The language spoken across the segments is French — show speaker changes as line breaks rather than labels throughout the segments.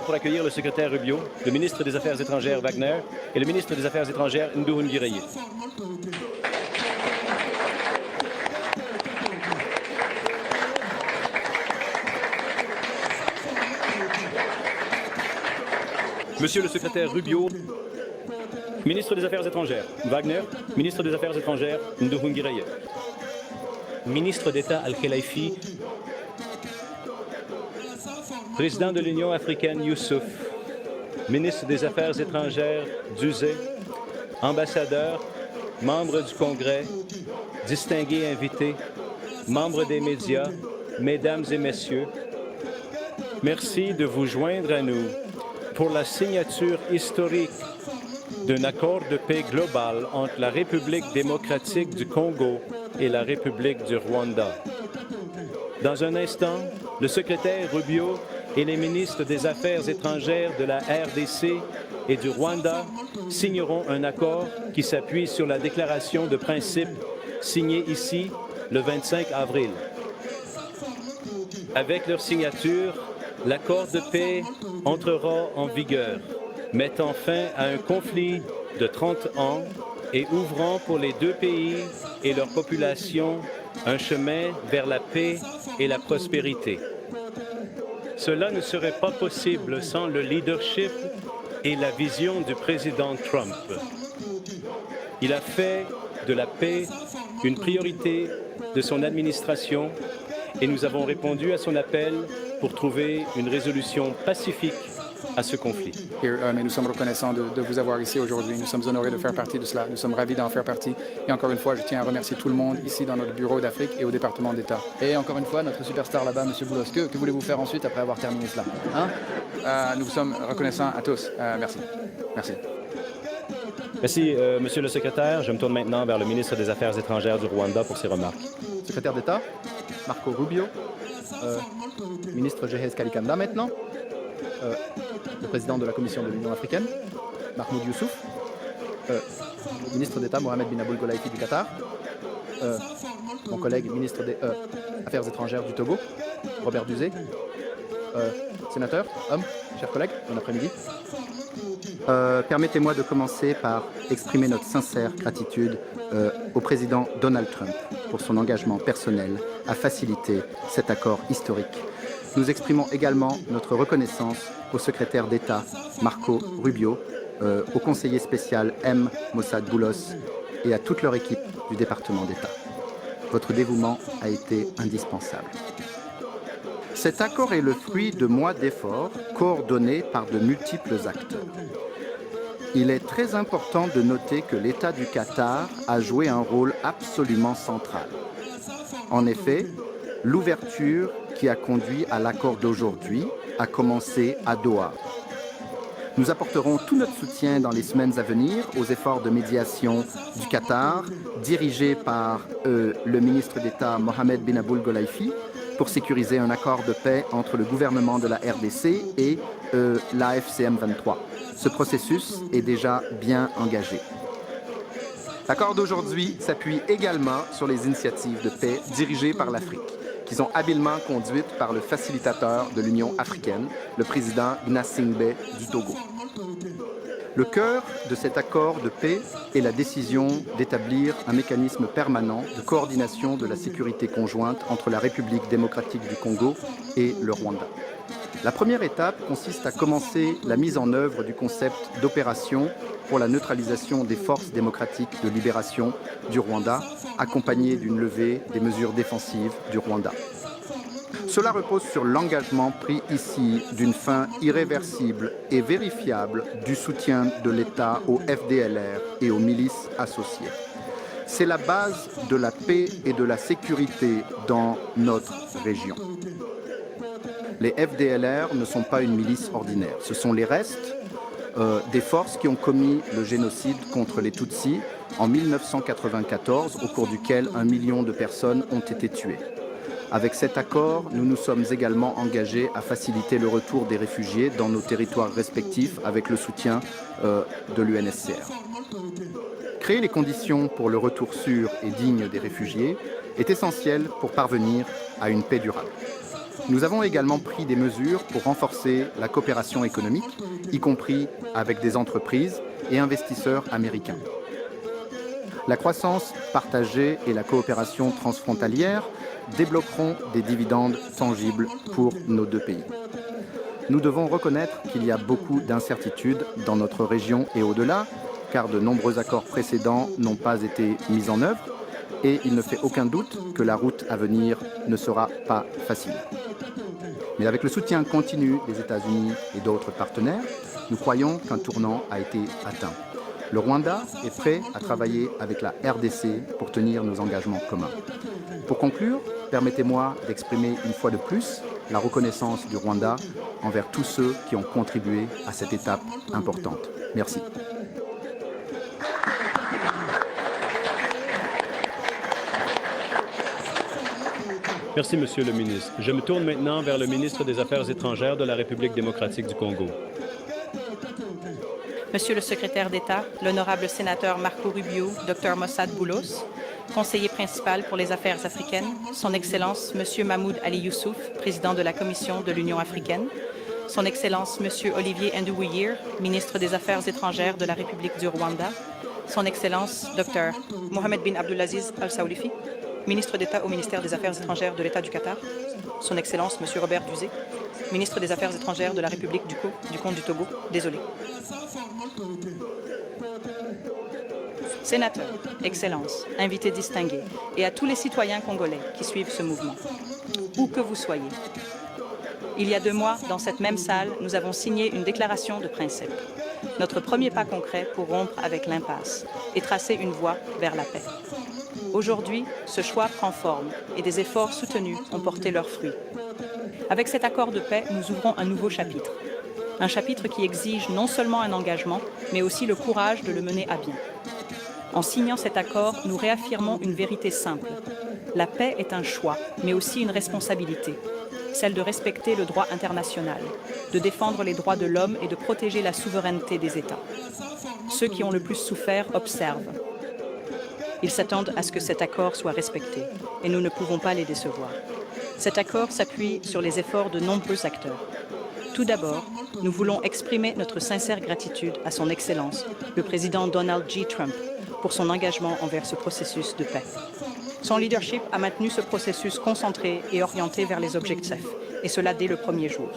Pour accueillir le secrétaire Rubio, le ministre des Affaires étrangères Wagner et le ministre des Affaires étrangères Nduhungireye. Monsieur le secrétaire Rubio, ministre des Affaires étrangères Wagner, ministre des Affaires étrangères Nduhungireye. Ministre d'État Al-Khelaifi, président de l'Union africaine Youssouf, ministre des Affaires étrangères Duzé, ambassadeur, membres du Congrès, distingués invités, membres des médias, mesdames et messieurs, merci de vous joindre à nous pour la signature historique d'un accord de paix global entre la République démocratique du Congo et la République du Rwanda. Dans un instant, le secrétaire Rubio et les ministres des Affaires étrangères de la RDC et du Rwanda signeront un accord qui s'appuie sur la déclaration de principe signée ici le 25 avril. Avec leur signature, l'accord de paix entrera en vigueur, mettant fin à un conflit de 30 ans et ouvrant pour les deux pays et leurs populations un chemin vers la paix et la prospérité. Cela ne serait pas possible sans le leadership et la vision du président Trump. Il a fait de la paix une priorité de son administration et nous avons répondu à son appel pour trouver une résolution pacifique à ce conflit.
Mais nous sommes reconnaissants de vous avoir ici aujourd'hui. Nous sommes honorés de faire partie de cela. Nous sommes ravis d'en faire partie. Et encore une fois, je tiens à remercier tout le monde ici dans notre bureau d'Afrique et au département d'État.
Et encore une fois, notre superstar là-bas, M. Boulos, que voulez-vous faire ensuite après avoir terminé cela, hein?
Nous sommes reconnaissants à tous. Merci. Merci.
Merci, Monsieur le secrétaire. Je me tourne maintenant vers le ministre des Affaires étrangères du Rwanda pour ses remarques.
Secrétaire d'État, Marco Rubio, ministre Jehez Kalikanda maintenant, le président de la Commission de l'Union africaine, Mahmoud Youssouf, ministre d'État Mohamed Bin Aboul Golaifi du Qatar, mon collègue ministre des Affaires étrangères du Togo, Robert Duzé, sénateur, homme, chers collègues, bon après-midi.
Permettez-moi de commencer par exprimer notre sincère gratitude au président Donald Trump pour son engagement personnel à faciliter cet accord historique. Nous exprimons également notre reconnaissance au secrétaire d'État Marco Rubio, au conseiller spécial M. Mossad Boulos et à toute leur équipe du département d'État. Votre dévouement a été indispensable. Cet accord est le fruit de mois d'efforts coordonnés par de multiples acteurs. Il est très important de noter que l'État du Qatar a joué un rôle absolument central. En effet, l'ouverture qui a conduit à l'accord d'aujourd'hui a commencé à Doha. Nous apporterons tout notre soutien dans les semaines à venir aux efforts de médiation du Qatar, dirigés par le ministre d'État Mohamed Bin Aboul Golaifi, pour sécuriser un accord de paix entre le gouvernement de la RDC et l'AFCM 23. Ce processus est déjà bien engagé. L'accord d'aujourd'hui s'appuie également sur les initiatives de paix dirigées par l'Afrique, qui sont habilement conduites par le facilitateur de l'Union africaine, le président Gnassingbé du Togo. Le cœur de cet accord de paix est la décision d'établir un mécanisme permanent de coordination de la sécurité conjointe entre la République démocratique du Congo et le Rwanda. La première étape consiste à commencer la mise en œuvre du concept d'opération pour la neutralisation des forces démocratiques de libération du Rwanda, accompagnée d'une levée des mesures défensives du Rwanda. Cela repose sur l'engagement pris ici d'une fin irréversible et vérifiable du soutien de l'État au FDLR et aux milices associées. C'est la base de la paix et de la sécurité dans notre région. Les FDLR ne sont pas une milice ordinaire. Ce sont les restes des forces qui ont commis le génocide contre les Tutsis en 1994, au cours duquel 1 million de personnes ont été tuées. Avec cet accord, nous nous sommes également engagés à faciliter le retour des réfugiés dans nos territoires respectifs avec le soutien de l'UNHCR. Créer les conditions pour le retour sûr et digne des réfugiés est essentiel pour parvenir à une paix durable. Nous avons également pris des mesures pour renforcer la coopération économique, y compris avec des entreprises et investisseurs américains. La croissance partagée et la coopération transfrontalière débloqueront des dividendes tangibles pour nos deux pays. Nous devons reconnaître qu'il y a beaucoup d'incertitudes dans notre région et au-delà, car de nombreux accords précédents n'ont pas été mis en œuvre et il ne fait aucun doute que la route à venir ne sera pas facile. Mais avec le soutien continu des États-Unis et d'autres partenaires, nous croyons qu'un tournant a été atteint. Le Rwanda est prêt à travailler avec la RDC pour tenir nos engagements communs. Pour conclure, permettez-moi d'exprimer une fois de plus la reconnaissance du Rwanda envers tous ceux qui ont contribué à cette étape importante. Merci.
Merci, Monsieur le ministre. Je me tourne maintenant vers le ministre des Affaires étrangères de la République démocratique du Congo.
Monsieur le secrétaire d'État, l'honorable sénateur Marco Rubio, Dr Mossad Boulos, conseiller principal pour les affaires africaines, Son Excellence Monsieur Mahmoud Ali Youssouf, président de la Commission de l'Union africaine, Son Excellence Monsieur Olivier Nduwuyer, ministre des Affaires étrangères de la République du Rwanda, Son Excellence Dr Mohamed bin Abdulaziz Al Saoulifi, ministre d'État au ministère des Affaires étrangères de l'État du Qatar, Son Excellence Monsieur Robert Duzé, ministre des Affaires étrangères de la République du Comte du Togo, désolé. Sénateurs, Excellences, invités distingués et à tous les citoyens congolais qui suivent ce mouvement, où que vous soyez. Il y a 2 mois, dans cette même salle, nous avons signé une déclaration de principe. Notre premier pas concret pour rompre avec l'impasse et tracer une voie vers la paix. Aujourd'hui, ce choix prend forme et des efforts soutenus ont porté leurs fruits. Avec cet accord de paix, nous ouvrons un nouveau chapitre. Un chapitre qui exige non seulement un engagement, mais aussi le courage de le mener à bien. En signant cet accord, nous réaffirmons une vérité simple. La paix est un choix, mais aussi une responsabilité. Celle de respecter le droit international, de défendre les droits de l'homme et de protéger la souveraineté des États. Ceux qui ont le plus souffert observent. Ils s'attendent à ce que cet accord soit respecté, et nous ne pouvons pas les décevoir. Cet accord s'appuie sur les efforts de nombreux acteurs. Tout d'abord, nous voulons exprimer notre sincère gratitude à son Excellence, le président Donald J. Trump, pour son engagement envers ce processus de paix. Son leadership a maintenu ce processus concentré et orienté vers les objectifs, et cela dès le premier jour.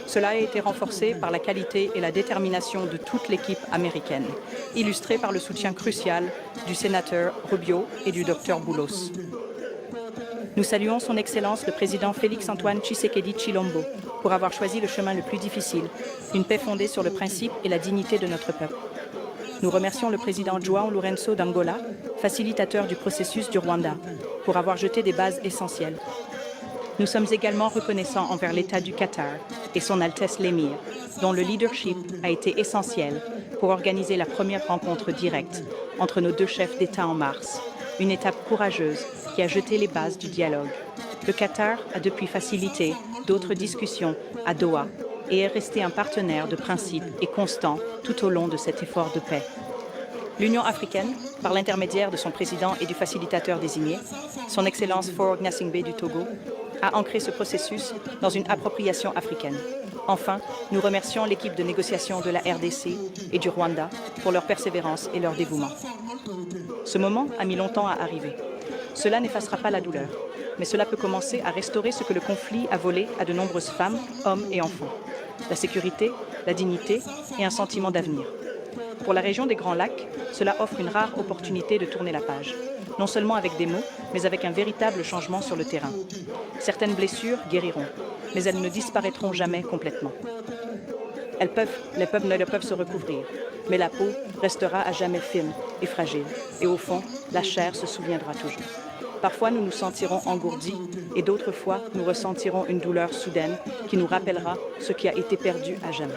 Cela a été renforcé par la qualité et la détermination de toute l'équipe américaine, illustrée par le soutien crucial du sénateur Rubio et du Dr Boulos. Nous saluons son Excellence le président Félix-Antoine Tshisekedi Tshilombo pour avoir choisi le chemin le plus difficile, une paix fondée sur le principe et la dignité de notre peuple. Nous remercions le président João Lourenço d'Angola, facilitateur du processus du Rwanda, pour avoir jeté des bases essentielles. Nous sommes également reconnaissants envers l'État du Qatar et son Altesse l'Émir, dont le leadership a été essentiel pour organiser la première rencontre directe entre nos 2 chefs d'État en mars, une étape courageuse qui a jeté les bases du dialogue. Le Qatar a depuis facilité d'autres discussions à Doha et est resté un partenaire de principe et constant tout au long de cet effort de paix. L'Union africaine, par l'intermédiaire de son président et du facilitateur désigné, son Excellence Faure Gnassingbé du Togo, a ancré ce processus dans une appropriation africaine. Enfin, nous remercions l'équipe de négociation de la RDC et du Rwanda pour leur persévérance et leur dévouement. Ce moment a mis longtemps à arriver. Cela n'effacera pas la douleur, mais cela peut commencer à restaurer ce que le conflit a volé à de nombreuses femmes, hommes et enfants. La sécurité, la dignité et un sentiment d'avenir. Pour la région des Grands Lacs, cela offre une rare opportunité de tourner la page, non seulement avec des mots, mais avec un véritable changement sur le terrain. Certaines blessures guériront, mais elles ne disparaîtront jamais complètement. Les peuples peuvent se recouvrir, mais la peau restera à jamais fine et fragile, et au fond, la chair se souviendra toujours. Parfois, nous nous sentirons engourdis et d'autres fois, nous ressentirons une douleur soudaine qui nous rappellera ce qui a été perdu à jamais.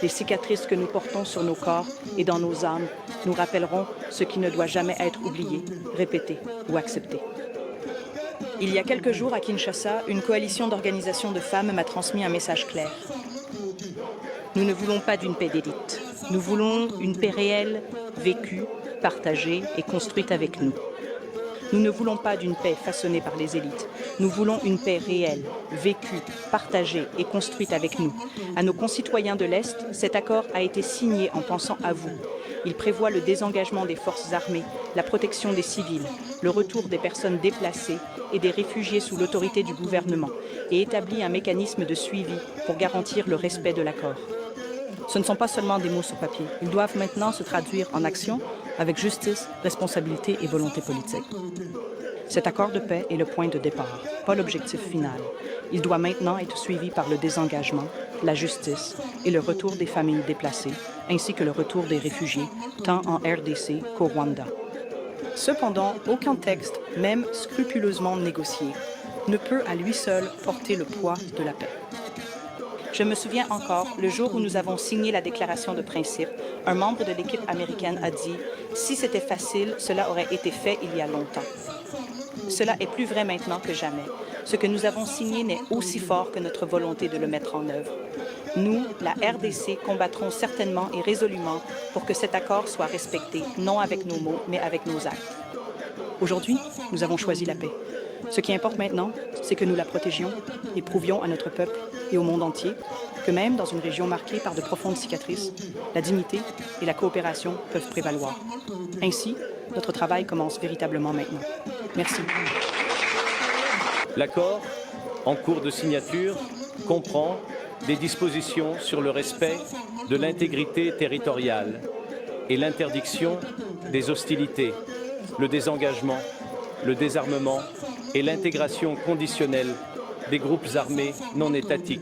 Les cicatrices que nous portons sur nos corps et dans nos âmes nous rappelleront ce qui ne doit jamais être oublié, répété ou accepté. Il y a quelques jours à Kinshasa, une coalition d'organisations de femmes m'a transmis un message clair. Nous ne voulons pas d'une paix d'élite. Nous voulons une paix réelle, vécue, partagée et construite avec nous. Nous ne voulons pas d'une paix façonnée par les élites. Nous voulons une paix réelle, vécue, partagée et construite avec nous. À nos concitoyens de l'Est, cet accord a été signé en pensant à vous. Il prévoit le désengagement des forces armées, la protection des civils, le retour des personnes déplacées et des réfugiés sous l'autorité du gouvernement et établit un mécanisme de suivi pour garantir le respect de l'accord. Ce ne sont pas seulement des mots sur papier. Ils doivent maintenant se traduire en action avec justice, responsabilité et volonté politique. Cet accord de paix est le point de départ, pas l'objectif final. Il doit maintenant être suivi par le désengagement, la justice et le retour des familles déplacées, ainsi que le retour des réfugiés, tant en RDC qu'au Rwanda. Cependant, aucun texte, même scrupuleusement négocié, ne peut à lui seul porter le poids de la paix. Je me souviens encore, le jour où nous avons signé la déclaration de principe, un membre de l'équipe américaine a dit « Si c'était facile, cela aurait été fait il y a longtemps ». Cela est plus vrai maintenant que jamais. Ce que nous avons signé n'est aussi fort que notre volonté de le mettre en œuvre. Nous, la RDC, combattrons certainement et résolument pour que cet accord soit respecté, non avec nos mots, mais avec nos actes. Aujourd'hui, nous avons choisi la paix. Ce qui importe maintenant, c'est que nous la protégions et prouvions à notre peuple et au monde entier que même dans une région marquée par de profondes cicatrices, la dignité et la coopération peuvent prévaloir. Ainsi, notre travail commence véritablement maintenant. Merci.
L'accord, en cours de signature, comprend des dispositions sur le respect de l'intégrité territoriale et l'interdiction des hostilités, le désengagement, le désarmement et l'intégration conditionnelle des groupes armés non étatiques,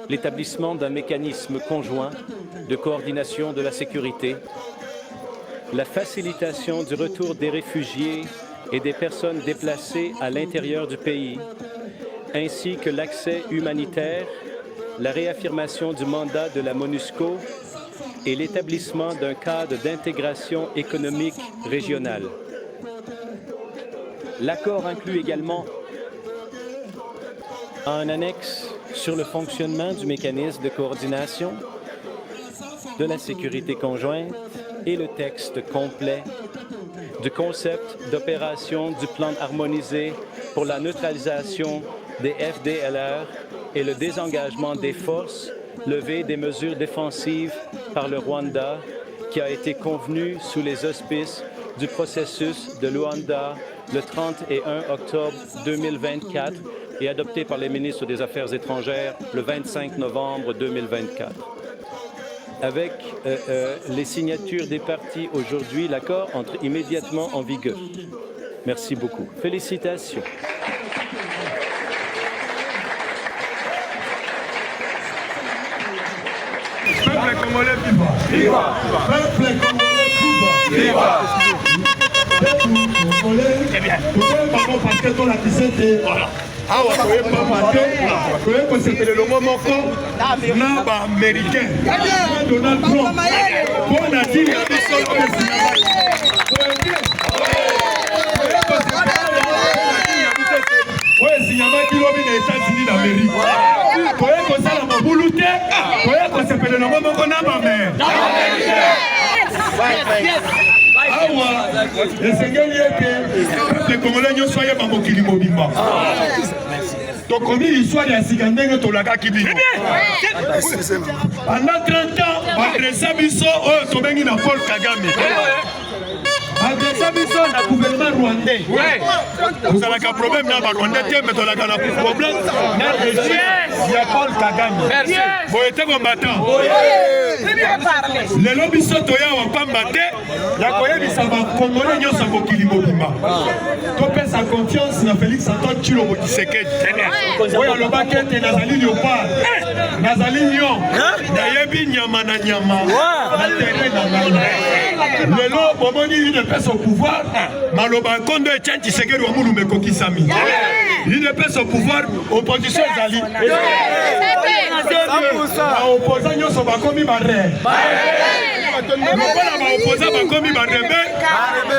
l'établissement d'un mécanisme conjoint de coordination de la sécurité, la facilitation du retour des réfugiés et des personnes déplacées à l'intérieur du pays, ainsi que l'accès humanitaire, la réaffirmation du mandat de la MONUSCO et l'établissement d'un cadre d'intégration économique régionale. L'accord inclut également un annexe sur le fonctionnement du mécanisme de coordination de la sécurité conjointe et le texte complet du concept d'opération du plan harmonisé pour la neutralisation des FDLR et le désengagement des forces levées des mesures défensives par le Rwanda qui a été convenu sous les auspices du processus de Luanda le 31 octobre 2024 et adopté par les ministres des Affaires étrangères le 25 novembre 2024. Avec les signatures des parties aujourd'hui, l'accord entre immédiatement en vigueur. Merci beaucoup. Félicitations.
Peuple congolais, viva! Viva! Peuple congolais, viva! Viva! Peuple congolais, c'est bien. Pourquoi parce que ton la piscine, voilà. Ah ouais, vous pouvez pas c'était le moment quand n'a américain Donald Trump bon a dit il y a des choses que ouais, s'il y a un kilo des États-Unis d'Amérique. Vous pouvez que ça la mabulu te, vous pouvez que c'est le moment qu'on a ma mère. Awa, le Seigneur y est que les Congolais ne soient pas mokili mobimba. Donc, comme l'histoire de Sigandeng, tu l'as kibino. Pendant 30 ans, adressa biso, tu bengi na Paul Kagame. Adressa biso na gouvernement rwandais. Vous avez un problème dans le Rwandais, mais tu as un problème dans le régime de Paul Kagame. Vous êtes combattant. Le lobby soto ya wapambate, la koyebisa ba Congolais nyonso mokili mobimba. Topesa sa confiance na Félix Antoine Tshilombo Tshisekedi. Oyo alobaki ete nazali léopard, nazali lion, nayebi nyama na nyama, na terrain na ngai. Lelo bomoni une pesa au pouvoir, maloba kondo Etienne Tshisekedi wa mulu mekokisami. Une pesa au pouvoir, opposition ezali. Opposant nyonso bakomi barre. Lokola ba opposant bakomi barrebe,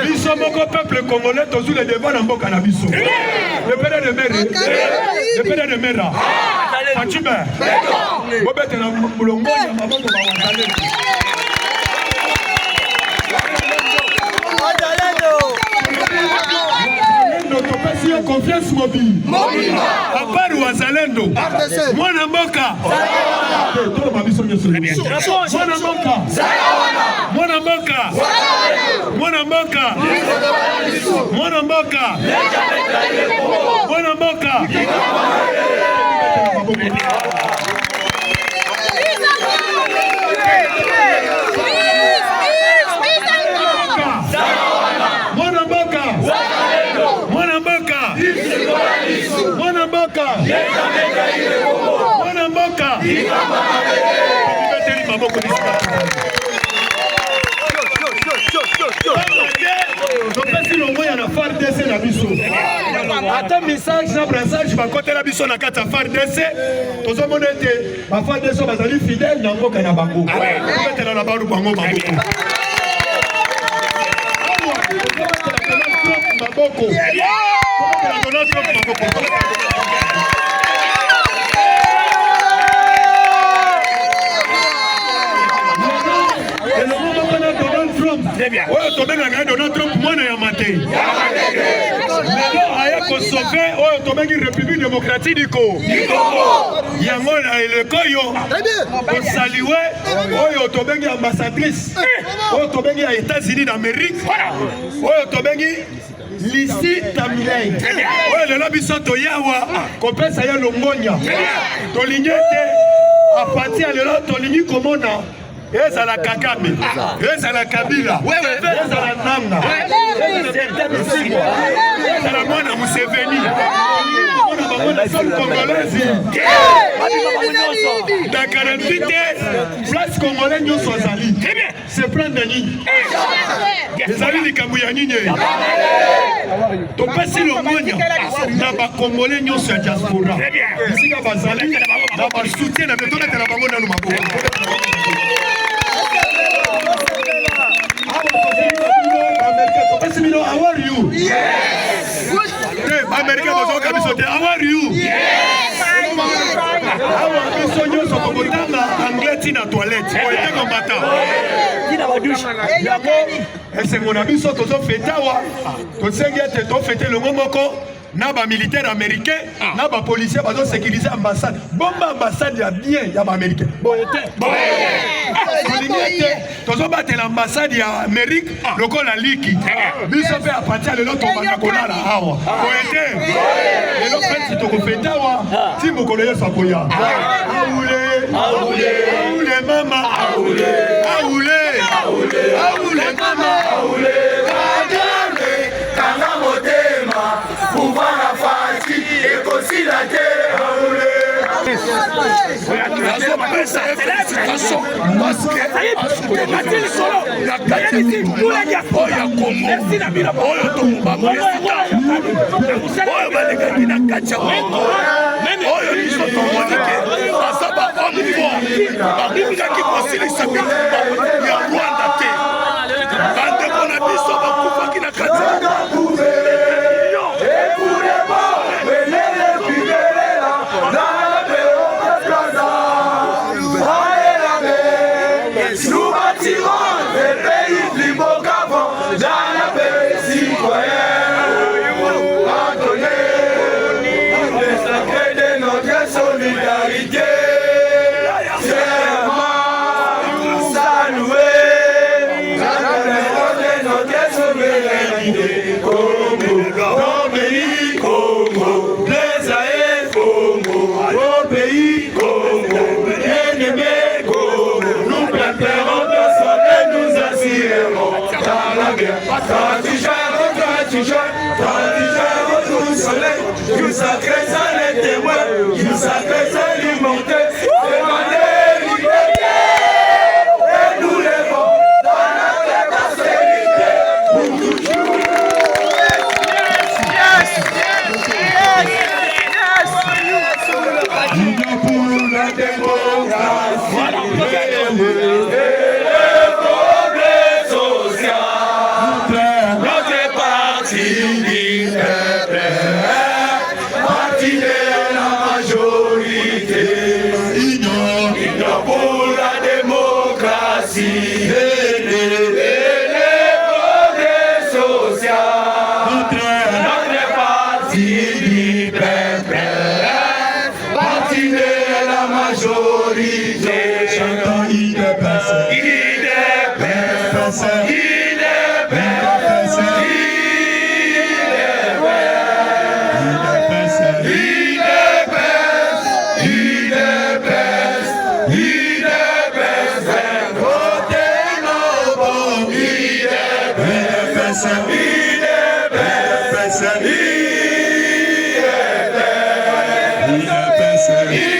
biso moko peuple congolais tozu le devant na mboka na biso. Le père de mère, le père de mère. Fatima. Bobete na mulongo ya maboko ba wazale. topesi yo confiance mobile apart wazalendo mwana mboka toloba biso nyonso mwana mboka mwana mboka mwana mboka mwana mboka mwana mboka ata message na brassage bakotela biso na kati ya FARDC tozomona ete baFARDC bazali fidèle na mboka na bango betela na bango maboko oyo tobengaka Donald Trump mwana ya mate lelo aya kosauve oyo tobengi République démocratique du Congo yango na eleko yo kosaliwe oyo tobengi ambassadrice oyo tobengi ya États-Unis d'Amérique oyo tobengi Lisi Tamilei oyo lelo biso toyawa kopesa ya longonya tolingi ete apati ya lelo tolingi komona ezala Kagame ezala Kabila ezala Nanga ezala mwana Museveni mwana sol congolaise na 48 place congolais nyonso azali se prendre nini ezali likambo ya nini topesi longonya na bakongolais nyonso ya diaspora esika bazali na basoutien na betobetela bango nanu maboko how are you? Yes. Hey, America was all coming so how are you? Yes. How are you? So you so komotanga anglais tina toilette. Oite kombata. Tina badouche. Yako ese mona biso tozo fetawa. Tosengi ete to fete le ngomoko na ba militaire américain na ba policier bazo sécuriser ambassade. Bomba ambassade ya bien ya ba américain. Boyete. Tozo batela ambassade ya Amérique lokola liki biso pe apatia lelo tobanda kolala awa boyete lelo feti tokofetawa ti mokolo yesu akoya aule mama aule mama Kagame kanga motema kuvana fati ekosila te nous bâtirons le pays plus beau qu'avant dans la paix citoyenne. Pardonnez le secret de notre solidarité. Serment saluer la mémoire de notre souveraineté. Congo, mon pays, Congo, les Aïe, Congo, mon pays, Congo, ennemi. Nous assurerons dans la guerre. Quand tu gères tout soleil, tu sacré sans les témoins, tu sacré sans l'humanité. Demandez liberté et nous lèvons dans la prospérité pour toujours. Yes. Union pour la démocratie. Notre He